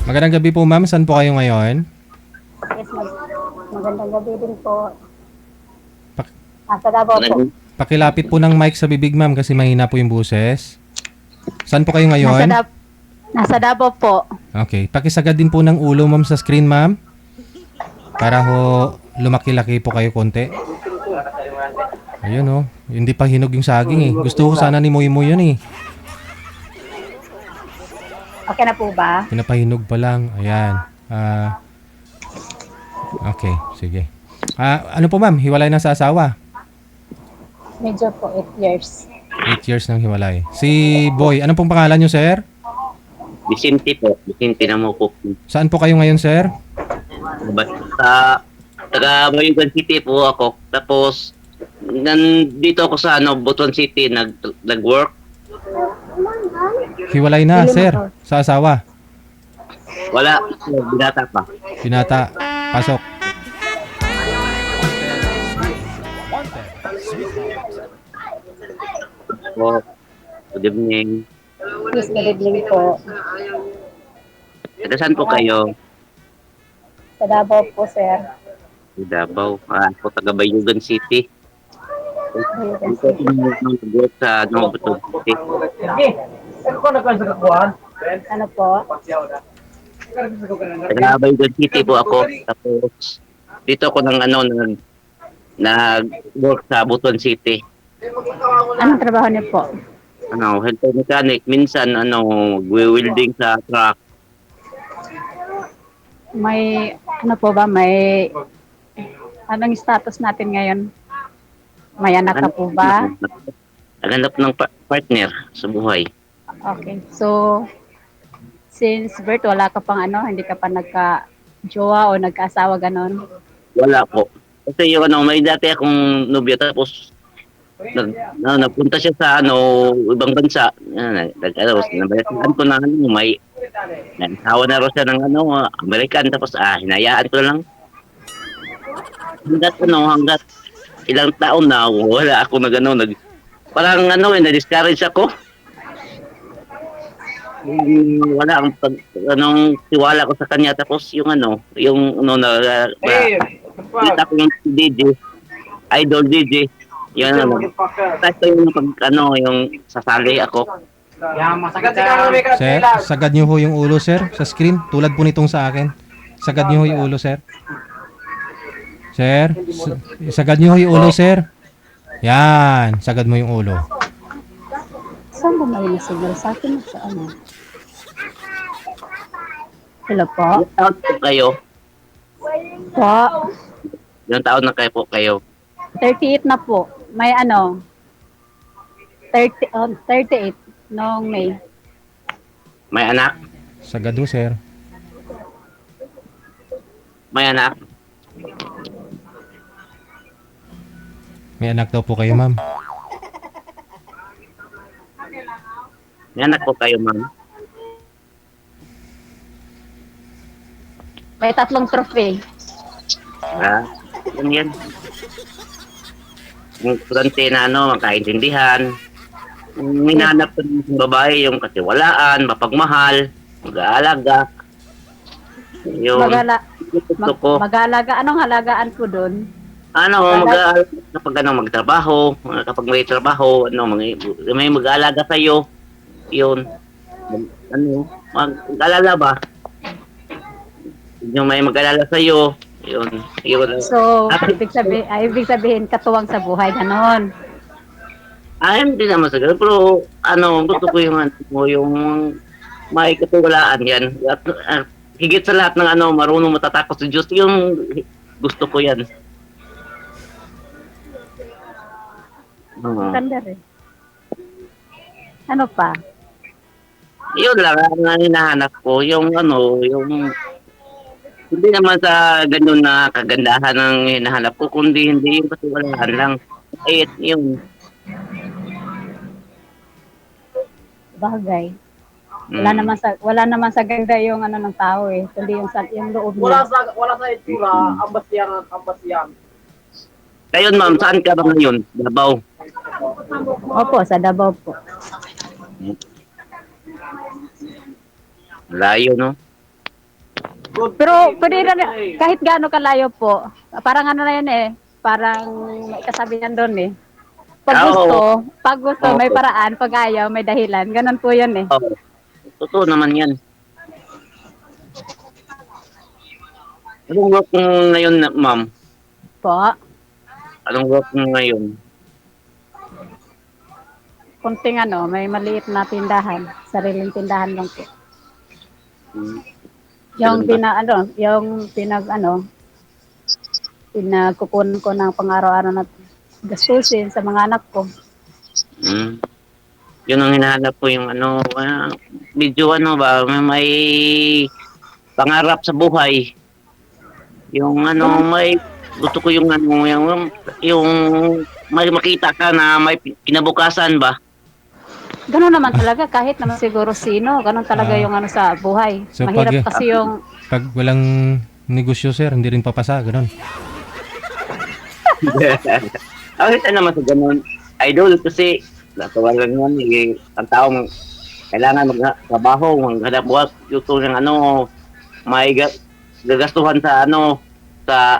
Magandang gabi po ma'am, saan po kayo ngayon? Yes, magandang gabi din po. Pak- Sa Davao po. Pakilapit po ng mic sa bibig ma'am kasi mahina po yung boses. Saan po kayo Nasa, ngayon? nasa Davao po. Okay, pakisagad din po ng ulo ma'am sa screen ma'am. Para ho lumaki-laki po kayo konti. Ayun oh, hindi pa hinog yung saging eh. Gusto ko sana ni Moy yun eh. Okay na po ba? Pinapahinog pa lang. Ayan. Okay, sige. Ano po ma'am, hiwalay na sa asawa? Medyo po, 8 years. 8 years nang hiwalay. Si Boy, ano pong pangalan nyo sir? Vicente po. Vicente na mo po. Saan po kayo ngayon sir? Sa taga Bayugan City po ako. Tapos nandito ako sa Butuan City nag-work. Hiwalay na sir, sa asawa. Wala, binata pa. Pinata, pasok. Po. Good evening. Yes, good evening po. Taga saan po kayo? Sa Davao po, sir. Davao. Ako taga Bayugan City. Bayugan Dito ako nag-work sa Butuan City. Ano po? Taga Bayugan City po ako. Tapos dito ako nag-work sa Butuan City. Anong trabaho niyo po? Helper mechanic. Minsan, welding sa truck. May, ano po ba, may, anong status natin ngayon? May anak ka po ba? Naghanap ng partner sa buhay. Okay. So, since birth, wala ka pang hindi ka pa nagka-jowa o nagka-asawa ganon? Wala po. Kasi may dati akong nobya tapos nagpunta siya sa ibang bansa. Nabayaan ko na may asawa na rin siya ng American tapos hinayaan ko lang. Hanggat ilang taon na wala ako parang na-discourage ako. Wala tiwala ko sa kanya tapos kita ko yung DJ, idol DJ, tapos yung sasali ako. Sir, sagad nyo ho yung ulo sir sa screen. Tulad po nitong sa akin. Sagad nyo ho yung ulo sir. Sir, sagad nyo ho yung ulo sir. Yan, sagad mo yung ulo. Saan ba may signal sa akin? Sa ano? Hello po? Ilang taon po kayo? Po? Ilang taon na kayo? 38 na po. May 38 noong May. May anak? Sagad ho sir. May anak? May anak daw po kayo ma'am. May anak po kayo, ma'am? May 3 trophy. Ano yan? Yung kurante na magkaintindihan. Yung hinahanap ko ng babae, yung katiwalaan, mapagmahal, mag-aalaga. Yung gusto ko. Mag-aalaga. Anong halagaan ko doon? Mag-aalaga kapag magtrabaho, kapag may trabaho, may mag-aalaga sa'yo. Yun. Mag-alala ba? Yung may mag-alala sa'yo. Yun. So, ibig sabihin, katuwang sa buhay, ganon. Hindi naman sa ganun. Pero, gusto ko yung may katiwalaan yan. At, higit sa lahat ng marunong matatakot sa Diyos, yung gusto ko yan. Ganda rin. Ano pa? Yun lang ang hinahanap ko. Yung hindi naman sa ganun na kagandahan ng hinahanap ko, kundi hindi yung katiwalaan lang. Yun. Bagay. Wala naman sa ganda yung ng tao kundi yung loob niya. Wala sa itsura, ambas yan. Kayon ma'am, saan ka ba ngayon? Davao? Opo, sa Davao po. Layo, no? Pero pwede na, kahit gaano kalayo po, parang ano na yan eh, parang may kasabihan doon eh. Pag gusto, may Oo. paraan, pag ayaw, may dahilan. Ganun po yun eh. Oo. Totoo naman yan. Anong work mo ngayon, ma'am? Po, Anong work mo ngayon? kunting ano, may maliit na tindahan. Sariling tindahan lang po. Hmm. Yung Ganun ba? pinagkukunan ko ng pang-araw-araw na gastusin sa mga anak ko. Hmm. Yun ang hinahanap ko yung ano, medyo ano ba, may pangarap sa buhay. Yung ano, may gusto ko yung ano, yung may makita ka na may kinabukasan ba? Ganun naman talaga, kahit naman siguro sino, ganun talaga Ah. yung ano sa buhay. So, Mahirap pag- kasi yung, Pag walang negosyo, sir, hindi rin papasa, ganun. Ang kita naman sa ganun, idol, kasi natawalan naman ang taong kailangan magtrabaho, maghanap buhat, yung ng ano, may gagastuhan sa ano, sa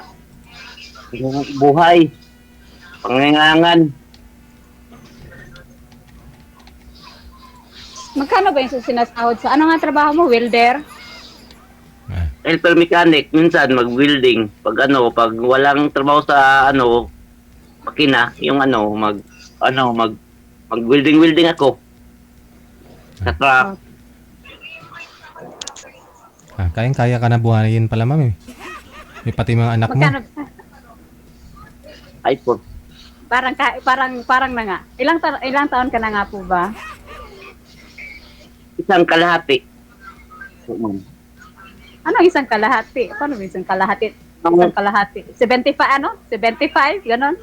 buhay, pangangailangan. magkano ba yung sinasahod sa, ano nga trabaho mo, welder? Ah. Helper mechanic, minsan mag-welding. Pag ano, pag walang trabaho sa ano, makina, yung ano, mag-welding ako. Sa truck. Kayang-kaya ka na buhayin pala, ma'am eh. May pati mga anak mo. Magkano? iPhone. Parang na nga. Ilang taon ka na nga po ba? Isang kalahati. So, ma'am. Ano isang kalahati? Paano ba isang kalahati? Ang Isang kalahati. 75 ano? 75, ganon.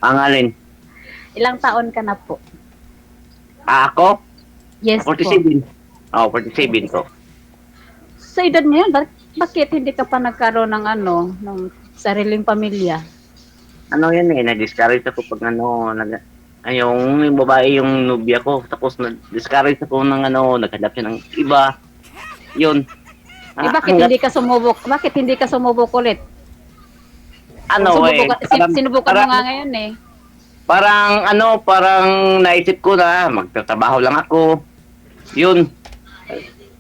alin? Ilang taon ka na po? Ako? Yes po. 47. 47 ko. Sa edad mo yan, bakit hindi ka pa nagkaroon ng ano, ng sariling pamilya? Ano yan na-discourage ako pag ano, yung babae yung nubya ko. Tapos na-discourage ako ng ano, naghanap siya ng iba. Yun. Bakit hindi ka sumubok? Bakit hindi ka sumubok ulit? Sinubukan mo nga ngayon eh. Parang naisip ko na magtatrabaho lang ako. Yun.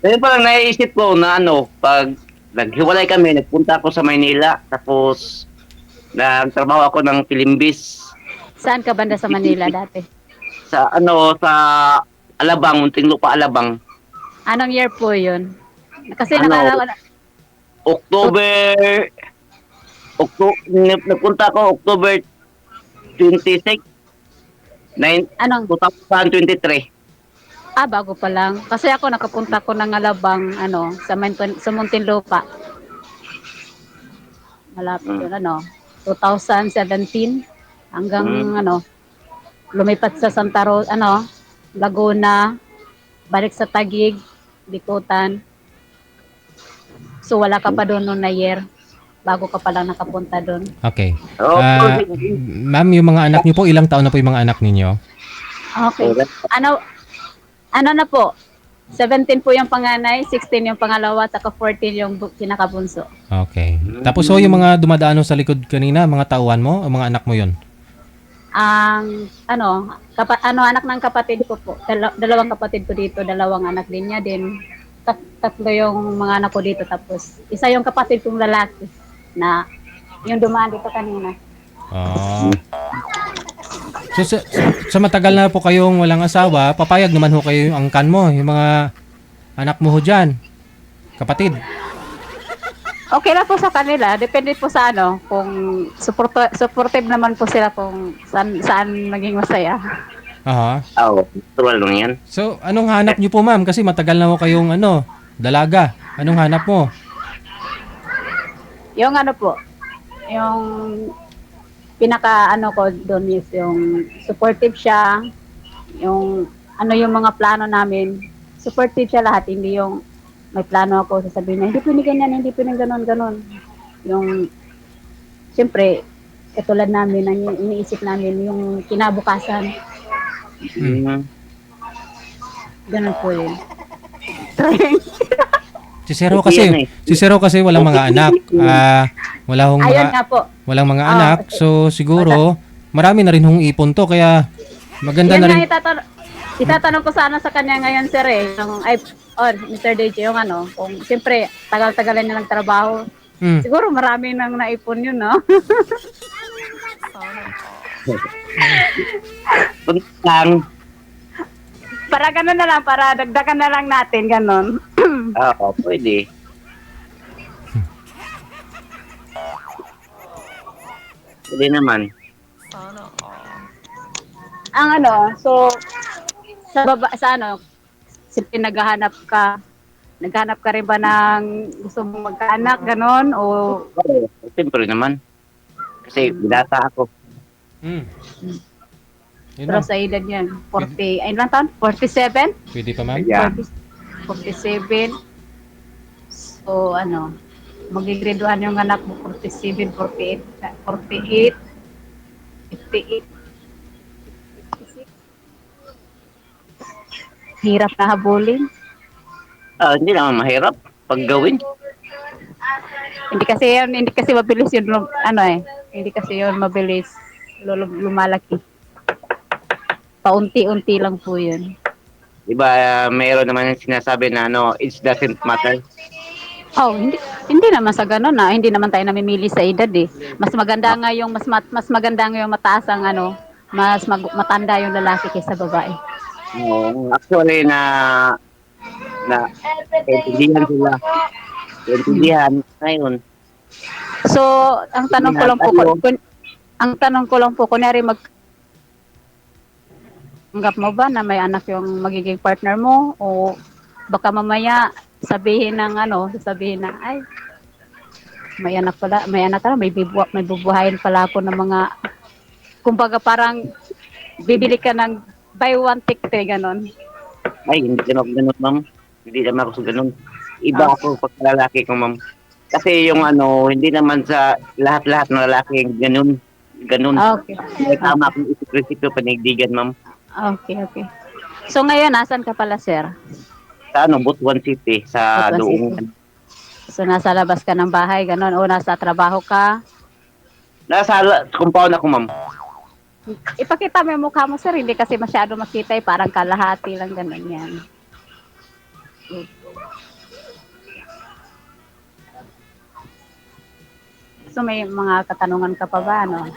Kaya parang naisip ko na ano, pag naghiwalay kami, nagpunta ako sa Maynila, tapos nagtrabaho ako ng Pilimbis Saan ka banda sa Manila dati? sa Alabang, Muntinlupa, Alabang. Anong year po yun? Kasi Ano? Nagpunta ako October 26, Anong? 2023. Bago pa lang. Kasi ako nakapunta ko ng Alabang, ano, sa Muntinlupa. Malapit yun, ano, 2017 hanggang, ano, lumipat sa Santa Rosa, ano, Laguna, balik sa Taguig, Bikutan. So, wala ka pa doon noon na year. Bago ka pa lang nakapunta doon. Okay. Oh, Ma'am, yung mga anak niyo po, ilang taon na po yung mga anak ninyo? Okay. Ano na po? 17 po yung panganay, 16 yung pangalawa, saka 14 yung pinakabunso. Okay. Tapos so yung mga dumadaan sa likod kanina, mga tauhan mo, o mga anak mo yon? Ang anak ng kapatid ko po. Dalawang kapatid ko dito, dalawang anak din niya din. Tatlo yung mga anak ko dito, tapos isa yung kapatid kong lalaki na yung dumaan dito kanina. Oh. So sa matagal na po kayong walang asawa, papayag naman ho kayo yung angkan mo, yung mga anak mo ho dyan, kapatid. Okay lang po sa kanila, depende po sa ano, kung supportive naman po sila kung saan maging masaya. Aha. natural lang yan. So anong hanap niyo po, ma'am? Kasi matagal na ho kayong dalaga. Anong hanap mo? Yung ano po, yung pinaka ko doon is yung supportive siya, yung yung mga plano namin, supportive siya lahat, hindi yung may plano ako, sasabihin na hindi pwede ganyan, hindi pwede ganon. Yung, siyempre, katulad namin, ang iniisip namin, yung kinabukasan, Mm. ganon po yun. Si Zero Kasi yan kasi, eh. si Zero kasi walang mga anak. Wala hong Ayun mga nga po. walang mga Ah, anak. So siguro marami na rin hong ipon to kaya maganda Yan na nga rin. itatanong ko sana sa kanya ngayon, sir, eh. Mr. DJ, yung ano, kung siyempre, tagal-tagalan niya ng trabaho. Hmm. Siguro marami nang naipon yun, no? Kung lang, Para ganun na lang, para dagdagan na lang natin, ganun. pwede. Pwede naman. Ang ano, so, sa ano, simple naghahanap ka rin ba ng gusto mong magkaanak, ganun, o, Oo, siyempre naman. Kasi binata ako. Hmm. Yun pero lang. sa edad yan, 40, ayun lang taon, 47? Pwede pa, ma'am? Yeah. 47. So, ano, magigraduhan yung anak mo, 47, 48, 48, 58, 56. Hirap na habulin. Hindi naman mahirap pag gawin. Hindi kasi mabilis yun, ano eh, hindi kasi yun mabilis lumalaki. Paunti-unti lang po yun. Diba, mayroon naman yung sinasabi na age doesn't matter. Oh, hindi naman sa ganun na, hindi naman tayo namimili sa edad eh. Mas maganda nga yung mas maganda nga yung mataas ang ano, matanda yung lalaki kaysa babae. Oo, actually na intindihan sila. Intindihan ngayon. So, ang tanong ko lang po, ang tanong ko lang po, kunyari tanggap mo ba na may anak yung magiging partner mo o baka mamaya sabihin na ay may anak ka na, may bubuhayin pala ako ng mga kumbaga parang bibili ka ng buy one take three ganon. Ay, hindi naman ako ganun, ma'am. Hindi naman ako sa ganun. Iba ako pag lalaki ko, ma'am. Kasi yung hindi naman sa lahat-lahat ng lalaki ganun. Ganun. Okay. May tama akong isip-isip panigdigan, ma'am. Okay. So ngayon nasan ka pala, sir? Sa Butuan City, sa Butuan doong... So nasa labas ka ng bahay ganon o nasa trabaho ka? Nasa compound ako, ma'am. Ipakita mo yung mukha mo, sir. Hindi kasi masyado makita eh. Parang kalahati lang ganun yan. So may mga katanungan ka pa ba, ano?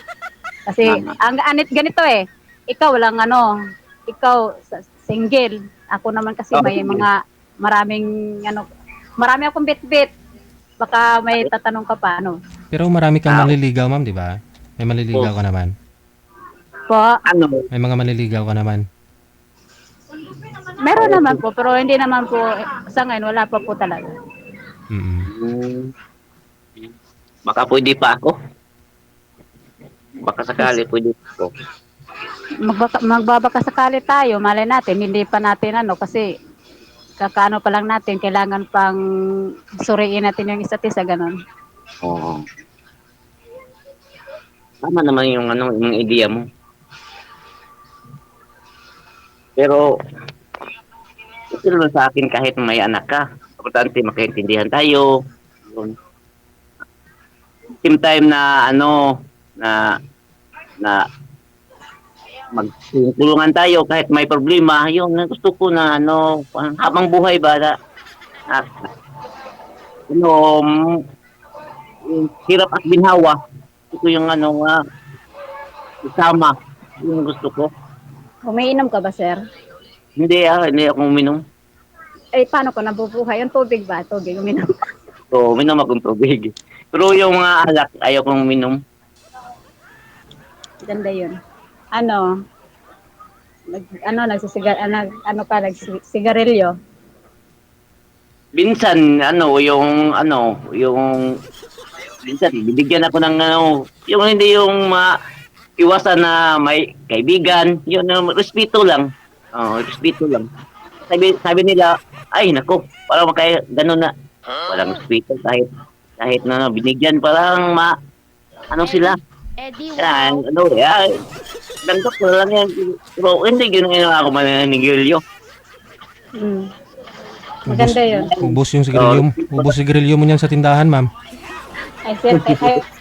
Kasi ang ganito eh. Ikaw lang single. Ako naman kasi may mga marami akong bit-bit. Baka may tatanong ka pa, ano? Pero marami kang manliligaw, ma'am, di ba? May manliligaw ka naman. Po, May mga manliligaw ka naman. meron naman po, pero hindi naman po, sa ngayon, wala pa po talaga. Mm. Baka pwede pa ako. Baka sakali pwede pa ako. Magbabaka sakali tayo, malay natin, hindi pa natin kasi kakaano pa lang natin, kailangan pang suriin natin yung isa't isa, ganun. Oo. Tama naman yung yung idea mo. Pero ito naman sa akin kahit may anak ka. Importante makaintindihan tayo. Yun. Same time na na magtulungan tayo kahit may problema. Yun, gusto ko na habang buhay ba na hirap at binhawa. Gusto ko yung isama. Yung gusto ko. Umiinom ka ba, sir? Hindi ako uminom. Eh, paano ko nabubuhay? Yung tubig ba? Tubig, uminom. So, uminom akong tubig. Pero yung mga alak, ayaw kong uminom. Ganda yun. Nagsigarilyo. Minsan, minsan, bibigyan ako ng yung hindi yung iwasan na may kaibigan, yun, respeto lang. Respeto lang. Sabi nila, ay, nako, parang gano'n na. Walang respeto kahit na binigyan, parang sila. Yan, danggap ko lang yan. Pero hindi, gano'n ako mananigilyo. Mm. Maganda yun. Ubos yung sigarilyo, ubos sigarilyo mo niyan sa tindahan, ma'am. Ay, sir,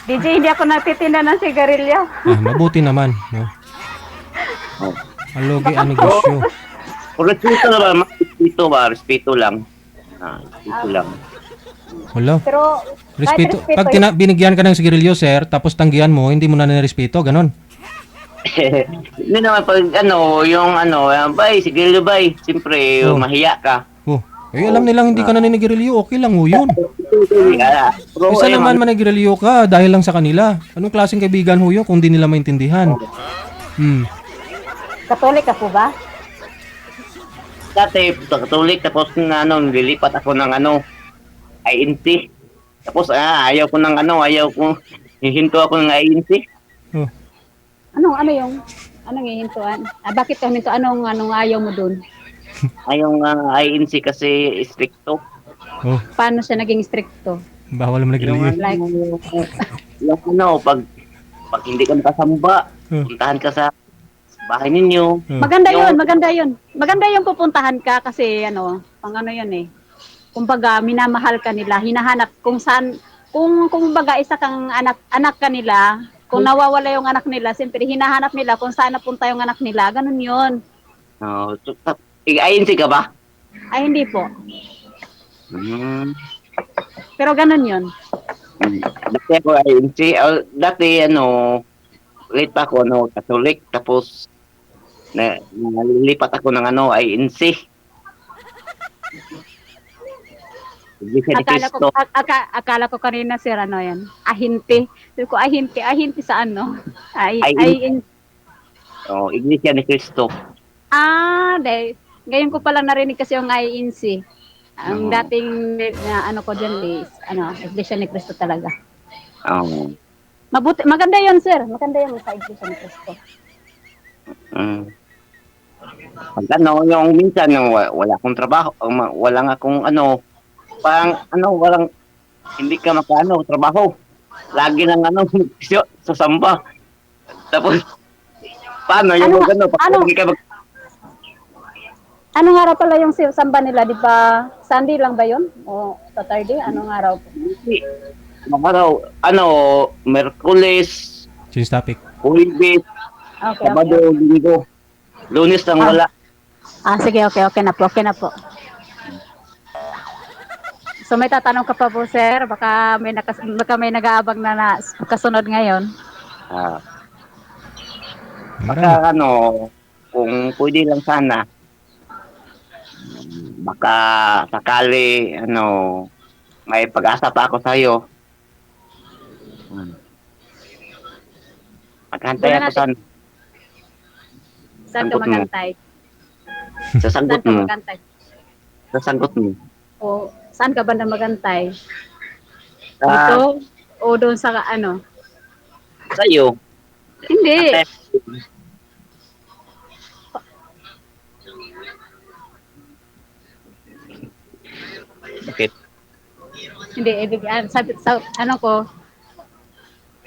DJ, hindi ako natitinda ng sigarilyo. Mabuti naman, no? Alogi ang negosyo. Respeto na ba? Respeto ba? Respeto lang. Respeto lang. Wala. Pero, Respeto. kahit Pag binigyan ka ng sigarilyo, sir, tapos tanggihan mo, hindi mo na nirespeto, ganon. Hindi naman pag bay, sigarilyo bay. Siyempre, Oh. mahiya ka. Alam nilang hindi ka naninigarilyo, okay lang ho yun. Pero, Isa naman manigarilyo ka dahil lang sa kanila. Anong klaseng kaibigan ho yun kung di nila maintindihan? Katolik ka po ba? dati, katulik, tapos nililipat ako ng INC. Tapos, ayaw ko, hihinto ako ng INC. Oh. Anong hihintuan? Bakit ka huminto? Anong ayaw mo dun? Ayong INC kasi stricto. Oh, Paano siya naging stricto? bawal mo Yung, nagirilyo. pag hindi ka nakasamba, puntahan ka sa bahay ninyo. Maganda yun. Maganda yung pupuntahan ka kasi pang yun eh. Kumbaga, minamahal ka nila, hinahanap kung saan, kung baga isa kang anak ka nila, kung nawawala yung anak nila, siyempre hinahanap nila kung saan napunta yung anak nila, ganun yun. INC ka ba? Ay, hindi po. Hmm. Pero ganun yun. Dati ako INC. Dati, late pa ako, Catholic. Tapos, nalilipat ako ng INC. Iglesia ni Cristo. Akala ko kanina sir, yan? Ahinti. Sabi ko, ahinti sa ano? Iglesia ni Cristo. Ngayon ko pala narinig kasi yung INC. Ang dating ko dyan is, Iglesia ni Cristo talaga. Maganda yun, sir. Maganda yun sa Iglesia ni Cristo. Pag yung minsan, wala akong trabaho, walang akong walang, hindi ka trabaho. Lagi nang sa samba. Tapos, paano yung hindi ka Anong araw pala yung samba nila, di ba? Sunday lang ba yun? O Saturday? Anong araw po? Merkules, Change topic. Huwebes, Okay. Sabado, Linggo. Lunes lang wala. Sige, okay na po. So may tatanong ka pa po, sir? Baka may nag-aabang na kasunod ngayon. Baka kung pwede lang sana, baka sakali, may pag-asa pa ako sa'yo. Maghantay ako sana. Saan ka magantay? Sa sagot Saan ka mo. magantay? Sa sagot mo. O saan ka ba na magantay? Sa Dito? O doon sa sa'yo. Hindi. Bakit? Hindi, sabi, ko,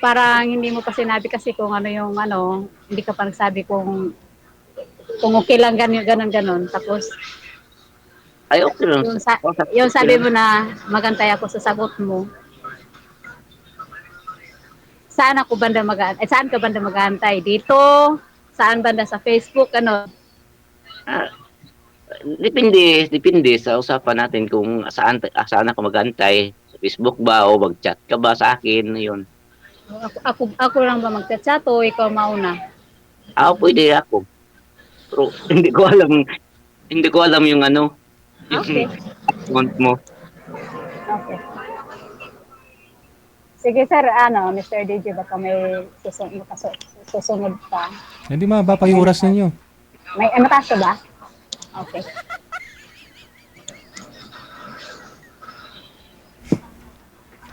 parang hindi mo pa sinabi kasi kung hindi ka pa nagsabi kung okay lang ganon. Tapos, Ay, okay lang. yung sabi mo na magantay ako sa sagot mo. Saan ka banda mag-aantay? Dito? Saan banda sa Facebook? Depende sa usapan natin kung saan ako magantay. Sa Facebook ba o mag-chat ka ba sa akin, yun. Ako lang ba magchat-chat o ikaw mauna? Pwede ako. Pero hindi ko alam yung Okay. account mo. Okay. Sige sir, Mr. DJ, baka may susunod pa. Hindi mababa pa yung oras ninyo. May mataas ka ba? Okay.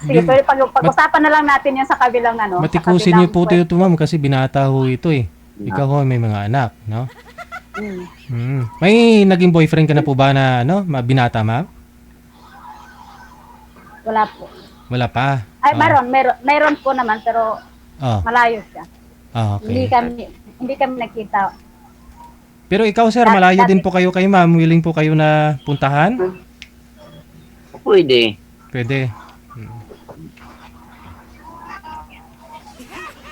Sige, pero pag-usapan na lang natin yan sa kabilang Matikusin niyo po ito, ma'am, kasi binata ho ito eh. Ikaw ho, may mga anak, no? May naging boyfriend ka na po ba na, binata, ma'am? Wala po. Wala pa? Ay, meron po naman, pero malayo siya. Okay. Hindi kami nakita. Pero ikaw, sir, malayo din po kayo kay ma'am. Willing po kayo na puntahan? pwede. Pwede.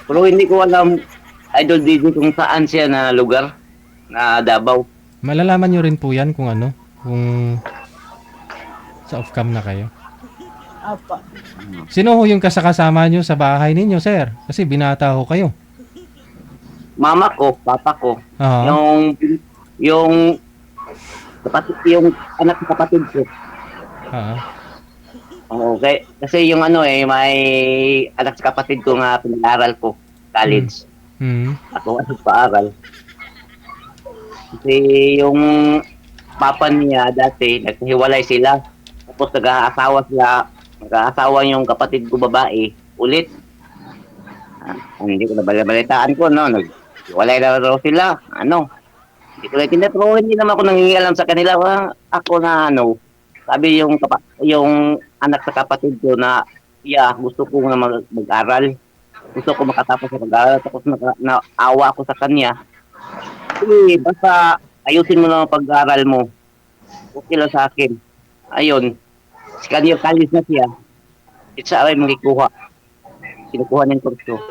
Pero hindi ko alam, Idol DJ, kung saan siya na lugar na Davao. Malalaman nyo rin po yan kung ano, kung sa off-cam na kayo. Opo. Sino ho yung kasama nyo sa bahay ninyo, sir? Kasi binata ho kayo. Mama ko, papa ko, Oo. yung kapatid, yung anak ng kapatid ko. Oo. Okay. Kasi yung ano may anak sa kapatid ko nga pinag-aral ko, college. Hmm. Ako ano paaral. Kasi yung papa niya dati, naghiwalay sila. Tapos nag-aasawa yung kapatid ko babae, ulit. Hindi ko nabalitaan ko, no? Naghiwalay na raw sila, ano. Hindi ko naiintindihan, pero hindi naman ako nangingialam sa kanila. Ako na, sabi yung anak sa kapatid ko na, gusto ko na mag-aral. Gusto ko makatapos sa pag-aaral. Tapos naawa ako sa kanya. Basta ayusin mo lang ang pag-aaral mo. Okay lang sa akin. Ayun. Si kanya kalis na siya. Isa ay magikuha. Kinukuha ng kurso.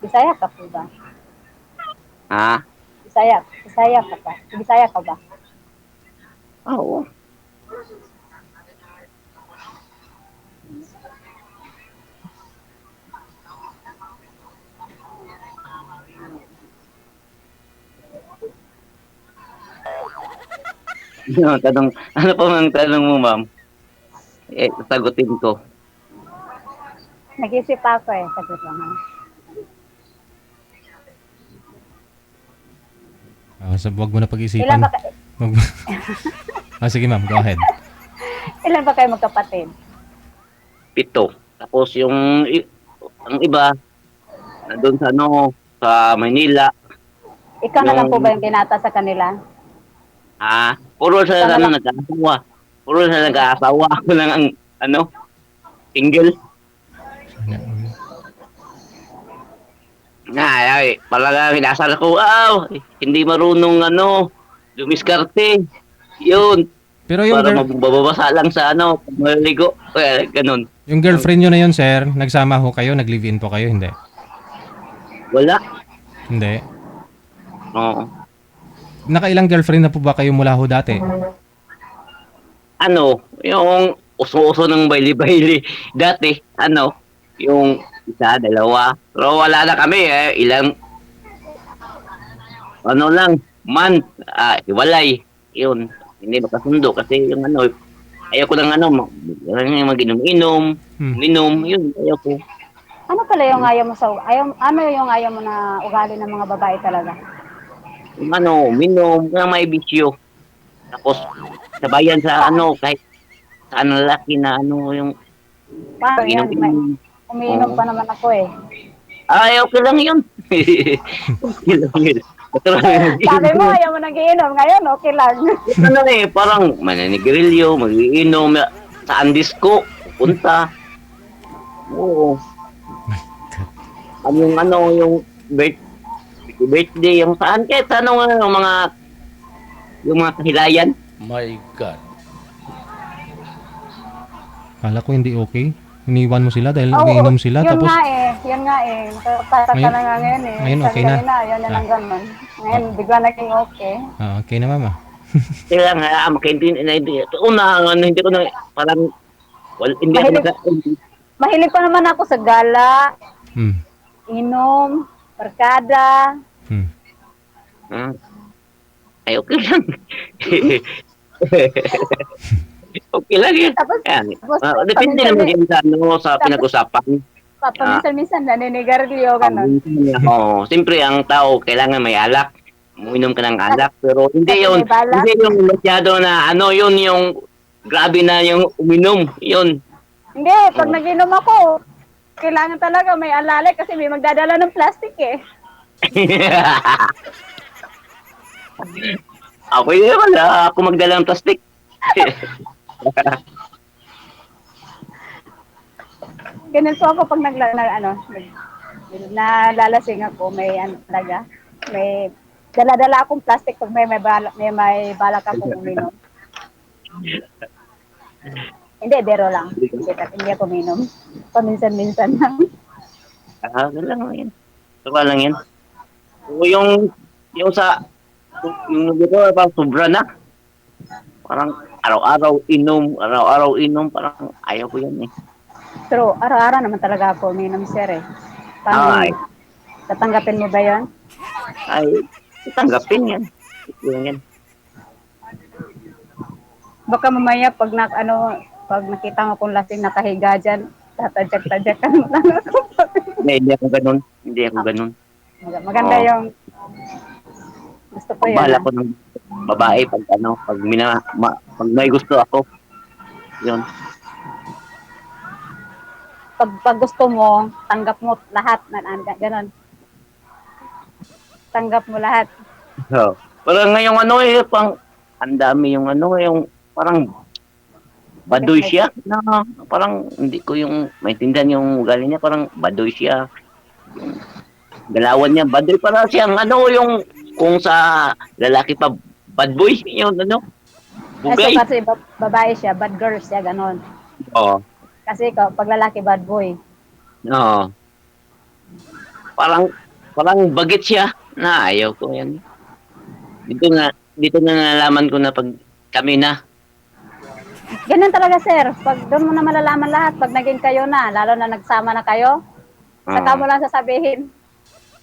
Bisaya ka po ba? Ha? Bisaya ka ba? Bisaya ka ba? Oo. Ano pa ang tanong mo, ma'am? Sagutin ko. Nag-isip ako eh. Sagot lang. So, wag mo na Ilan pag-isipan. ba, Sige ma'am, go ahead. ilan ba kayo magkapatid? 7. Tapos ang iba, doon sa Manila. Ikaw na lang po ba yung binata sa kanila? Puro sa Tama lang. nag-aasawa. Puro sa nag-aasawa. Ako lang ang, single. Talaga kinasal ko, hindi marunong, dumiskarte. Yun. Pero yung, Para mababasa lang sa, pag maliligo. Ganun. yung girlfriend nyo na yun, sir, nagsama ho kayo, nag-live-in po kayo, hindi? Wala. Hindi. Oo. Nakailang girlfriend na po ba kayo mula ho dati? Yung uso-uso ng baili-baili. Dati, yung isa, dalawa. Pero wala na kami, ilang, month, hiwalay. Yun, hindi makasundo kasi yung ayaw ko lang mag-inom-inom, minom, yun, ayaw ko. Ano pala yung ano yung ayaw mo na ugali ng mga babae talaga? Yung minom, kaya may bisyo. Tapos, sabayan sa kahit sa lalaki na yung Paano yan? inom-inom. Umiinom pa naman ako eh. Okay lang yun. Okay lang yun. Sabi mo, ayaw mo nang iinom. Ngayon, okay lang. Parang mananigrilyo, mag-iinom, sa disco, pupunta. Oo. Yung birthday, yung saan, kahit yung mga kahilayan. My God. Kala ko hindi okay. Iniwan mo sila dahil Oo, nagiinom sila. Yun Tapos, nga eh. Yun nga eh. Nakatata Ngayon- na nga ngayon eh. ngayon okay Sabi na. kanina, yun na lang ganun. Ngayon, bigla naging okay. okay na mama. Kaya nga, makaintindi. Hindi ko na, parang, hindi ako Mahilig pa naman ako sa gala, Hmm. inom, barkada. Okay lang. Okay lang yun. Tapos, Depende naman yun sa pinag-usapan. Paminsan-minsan naninigarilyo, ganun. Siyempre ang tao kailangan may alak. Uminom ka ng alak, pero hindi yun. May balak. Hindi yung masyado na yun yung grabe na yung uminom. Yun. Hindi, pag nag-inom ako, kailangan talaga may alalay kasi may magdadala ng plastic eh. Ako yun, wala ako magdala ng plastic. Ganun po ako pag nalalasing ako, may talaga, may Dala-dala akong plastic pag may balak akong uminom. Hindi, biro lang. Hindi ako uminom. Paminsan-minsan lang. Ganun lang yan. Tuwa lang yan. O yung sa, yung dito, parang sobra na. Parang araw-araw inom, parang ayaw ko yan eh. Pero araw-araw naman talaga ako uminom, sir eh. Paano? Ay. Tatanggapin mo ba yun? Ay, tanggapin yan. Yan. Baka mamaya pag nakita mo kung lasing nakahiga dyan, tatadyak-tadyakan mo lang ako. Hindi ako ganun. Hindi ako ganun. Maganda Oo. yung gusto ko yun. Bahala ko ng babae pag pag may gusto ako. Yun. Pag gusto mo, tanggap mo lahat. Ganon. Tanggap mo lahat. So, parang ngayong ang dami yung yung parang baduy siya. Na, parang hindi ko yung maintindihan yung ugali niya, parang baduy siya. Yung galawan niya, baduy para siyang yung kung sa lalaki pa bad boy, yun bugay. Kasi babae siya, bad girl siya, ganon. Oo. Kasi ikaw, pag lalaki, bad boy. Oo. Parang bagit siya na ayaw ko yan. Dito na nalaman ko na pag kami na. Ganun talaga, sir. Pag doon mo na malalaman lahat, pag naging kayo na, lalo na nagsama na kayo, saka mo lang sasabihin,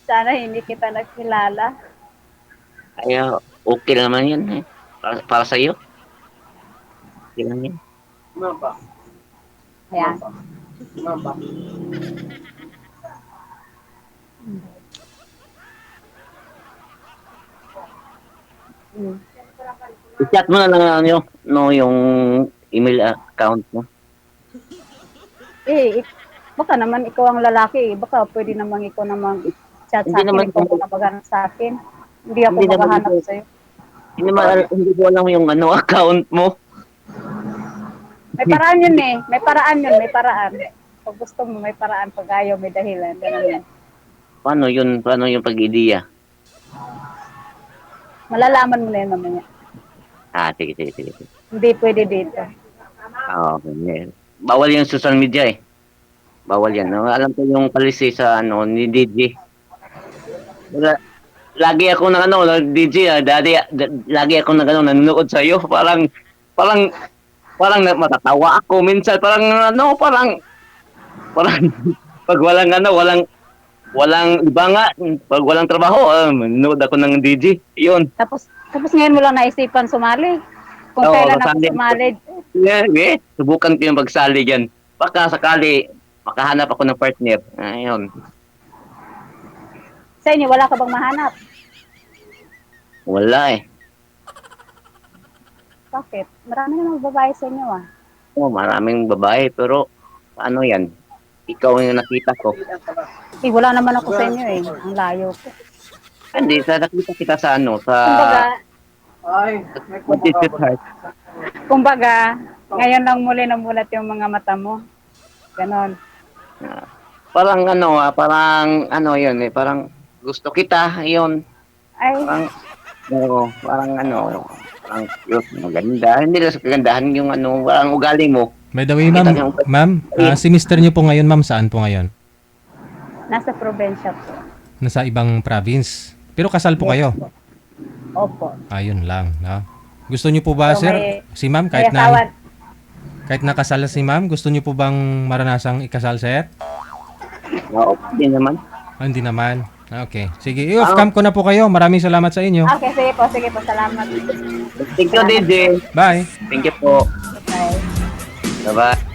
sana hindi kita nagkilala. Ayaw, okay naman yan eh. Para sa'yo. Okay lang yan. Mamba. Ayan. Mamba. Mm. I-chat mo na lang yung email account mo. Baka naman ikaw ang lalaki. Baka pwede naman ikaw namang chat sa Hindi akin. naman- Ikaw na maghanap sa akin. Hindi ako Hindi naman maghahanap ito. sa'yo. Hindi ko alam yung account mo. May paraan yun eh. May paraan yun. May paraan. Pag gusto mo, may paraan. Pag ayaw, may dahilan. Ganun yan. Paano yung pag-ideya? Malalaman mo na yun mamaya. Sige. Hindi pwede dito. Okay. Bawal yung social media eh. Bawal yan. Alam ko yung policy sa ni DJ. Lagi ako DJ lagi ako nanonood sa iyo. Parang matatawa ako minsan. Parang pag walang iba nga, pag walang trabaho, manood ako ng DJ. Yun. Tapos ngayon mo lang naisipan sumali. Kung Oo, kailan ako kasali. sumali. Yeah. Subukan ko yung pagsali dyan. Baka sakali, makahanap ako ng partner. Ayun. Sa inyo, wala ka bang mahanap? Wala eh. Bakit? Marami namang babae sa inyo ah. Maraming babae, pero ano yan? Ikaw yung nakita ko. Wala naman ako sa inyo eh. Ang layo ko. Hindi, nakita kita sa Kumbaga, Ay, may Manchester kumakabot. Heart. kumbaga, ngayon lang muli namulat yung mga mata mo. Ganon. Parang yun eh, parang gusto kita, yun. Ay, Parang cute, maganda. Hindi lang sa kagandahan yung parang ugali mo. By the way, ma'am, si mister niyo po ngayon, ma'am, saan po ngayon? nasa probinsya po. Nasa ibang province. Pero kasal po kayo? Opo. Ayun lang, no? Gusto niyo po ba, So, sir? Si ma'am, kahit May asawa. kahit nakasal si ma'am, gusto niyo po bang maranasang ikasal, sir? Oo, hindi naman. Hindi naman. Okay. Sige, i-off cam ko na po kayo. Maraming salamat sa inyo. Okay, sige po. Salamat. Thank you, DJ. Bye. Thank you po. Bye. Bye-bye.